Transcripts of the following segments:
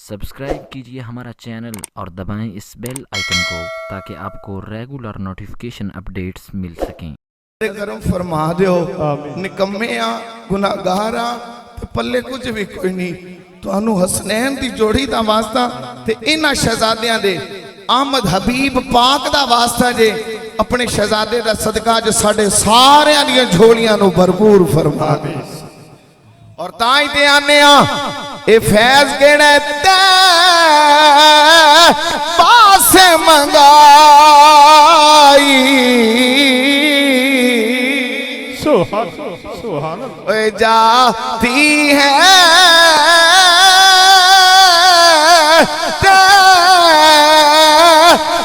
Subscribe کیجئے ہمارا channel اور دبائیں اس بیل آئیکن کو تاکہ آپ کو ریگولر نوٹیفیکیشن اپڈیٹس مل سکیں۔ کرم فرما دیو نکمیاں گناہگاراں تے پلے کچھ بھی کوئی نہیں تو انو حسنین دی جوڑی دا واسطہ تے انہاں شہزادیاں دے آمد حبیب پاک دا واسطہ جے اپنے شہزادے دا صدقہ جو ساڑھے سارے آنیاں جھوڑیاں نو بھرپور فرما دے اور تائیں تے آنے اے فیض گیڑے تے باس منگائی سبحان اے جاتی ہے تے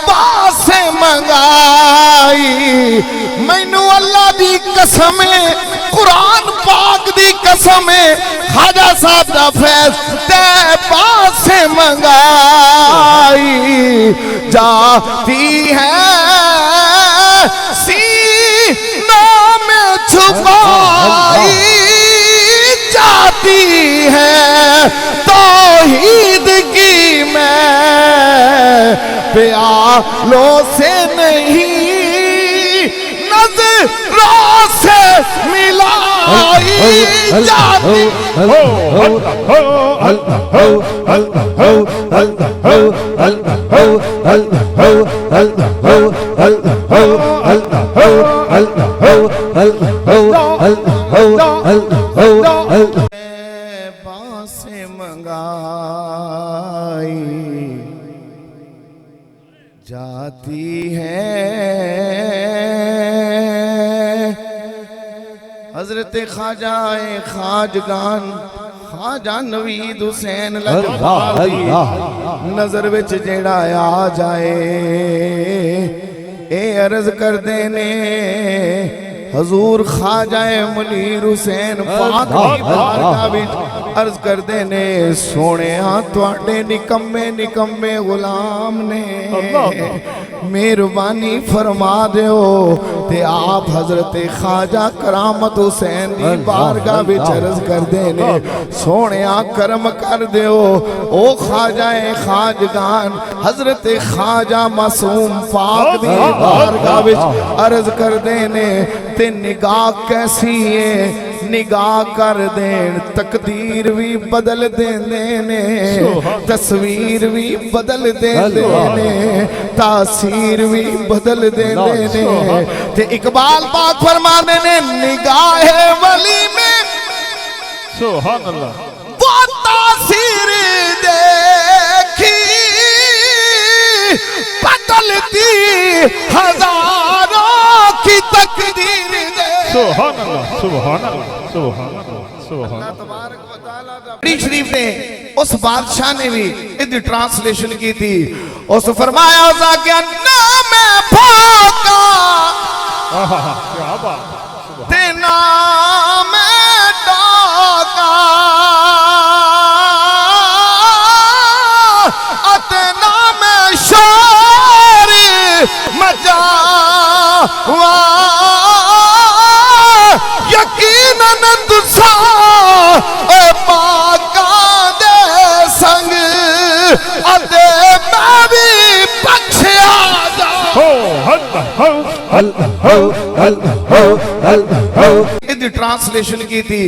باس منگائی مینو اللہ دی قسم قرآن پاک دی قسم خواجہ صاحب دا فیض تے باس منگائی جاتی ہے سینوں میں چھپائی جاتی ہے توحید کی میں پیالوں سے نہیں نظروں سے ملائی جاتی باس منگائی جاتی ہے حضرت خواجہ خواجگان خواجہ نوید حسین لجپالی نظر وچ جیڑا آ جائے اے عرض کر دینے حضور خواجہ منیر حسین پاک دی بارگاہ وچ عرض کر دینے سونے ہاں تواڈے نکمے غلام نے مہربانی فرما دیو تے آپ حضرت خواجہ کرامت حسین دی بارگاہ وچ عرض کر دینے سونے ہاں کرم کر دیو او خواجہ خواجگان حضرت خواجہ معصوم پاک دی بارگاہ وچ عرض کر دینے تے نگاہ کیسی ہے نگاہ کر دین تقدیر بھی بدل دینے تصویر بھی بدل دینے تاثیر بھی بدل دینے تے اقبال پاک فرمانے نے نگاہ ولی میں سبحان اللہ وہ تاثیر دیکھی بدلتی ہزاروں کی تقدیر سبحان اللہ سبحان اللہ سبحان اللہ سبحان اللہ شریف نے اس بادشاہ نے بھی ادھی ٹرانسلیشن کی تھی اس فرمایا ہوتا کہ نام پھوکا کیا بات تے نام ڈوکا تے نام شور مجا یقیناً تسا اے پاکاں دے سنگ اتے میں بھی پچھیا جا ادھی ٹرانسلیشن کی تھی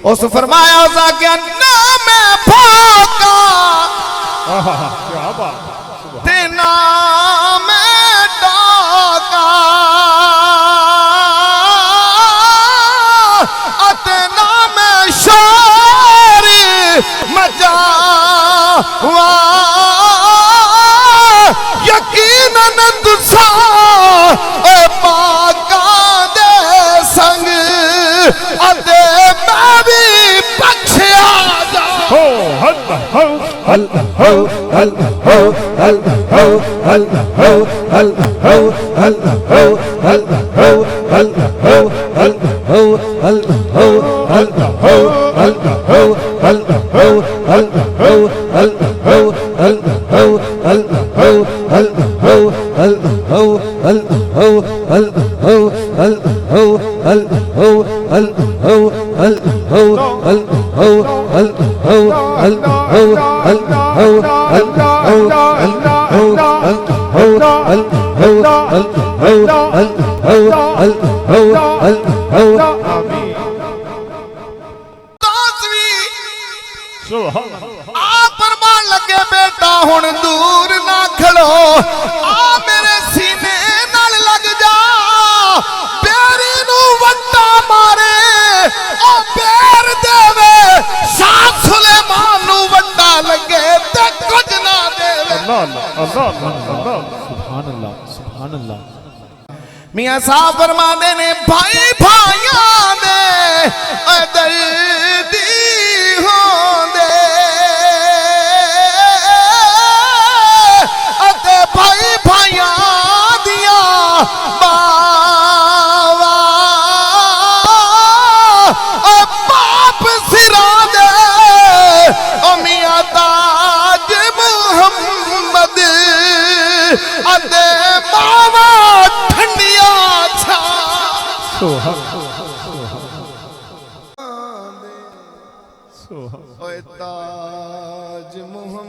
اس فرمایا ہوتا کہ نام پھوکا کیا بات تے نام ڈوکا تے نام شور مجا یقیناً تسا اے پاکاں دے سنگ اتے میں بھی پچھیا جا آپ فرمان لگے بیٹا ہن دور نہ کھڑو آ میرے سینے نال لگ جا پیری نو وٹا مارے او پیر دے شاہ سلیمان نو وٹا لگے تے کچھ نہ دے سبحان اللہ سبحان اللہ میاں صاحب فرماندے نے بھائی بھائیاں دے دردی ہوندے اتے بھائی بھائیاں دیاں باوا باپ سراں دے او میاں تاج محمد اتے ماوا ٹھنڈیاں چھا اوے تاج محمد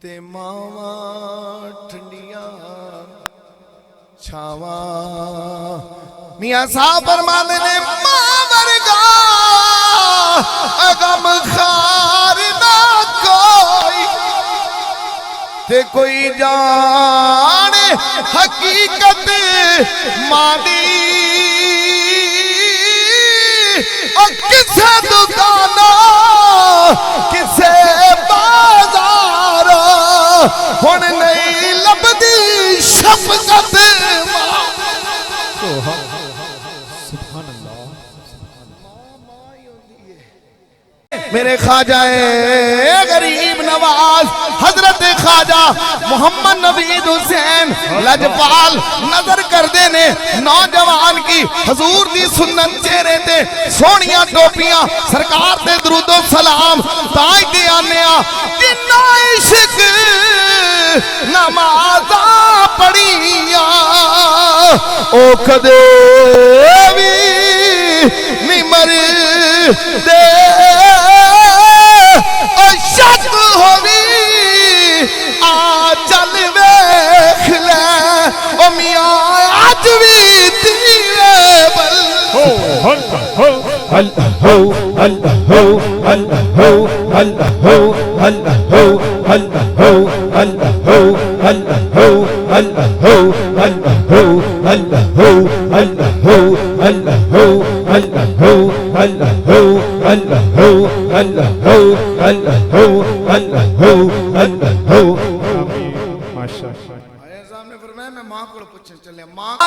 تے ماوا ٹھنڈیاں چھاواں میاں صاحب فرماندے نے ماں ورگا غم خار نہ کوئی تے کوئی جانے حقیقت مانی اور کسے دکانہ کسے بازار ہن نہیں لبدی شفقت میرے خواجہ غریب نواز حضرت خواجہ محمد نوید حسین لجپال نظر کر دینے نوجوان کی حضور دی سنت چہرے تے سونیاں ٹوپیاں سرکار تے درود و سلام تائی دے آنیا جنہ عشق نمازاں پڑھیاں او کدے بھی نمر دے شک ہوئی آ چل ویکھ لے او میاں آج بھی تیرے بل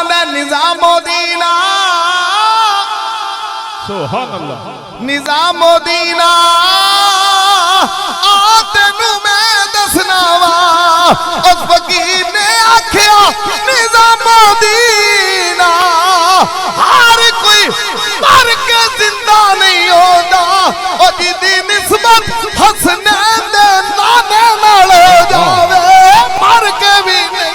میں نظام الدین سبحان اللہ نظام الدین تینوں میں دسنا وا اس فقیر نے آکھیا نظام الدین ہر کوئی مر کے زندہ نہیں ہوتا اور جدی نسبت حسنین دے نانے نال جاوے مر کے بھی نہیں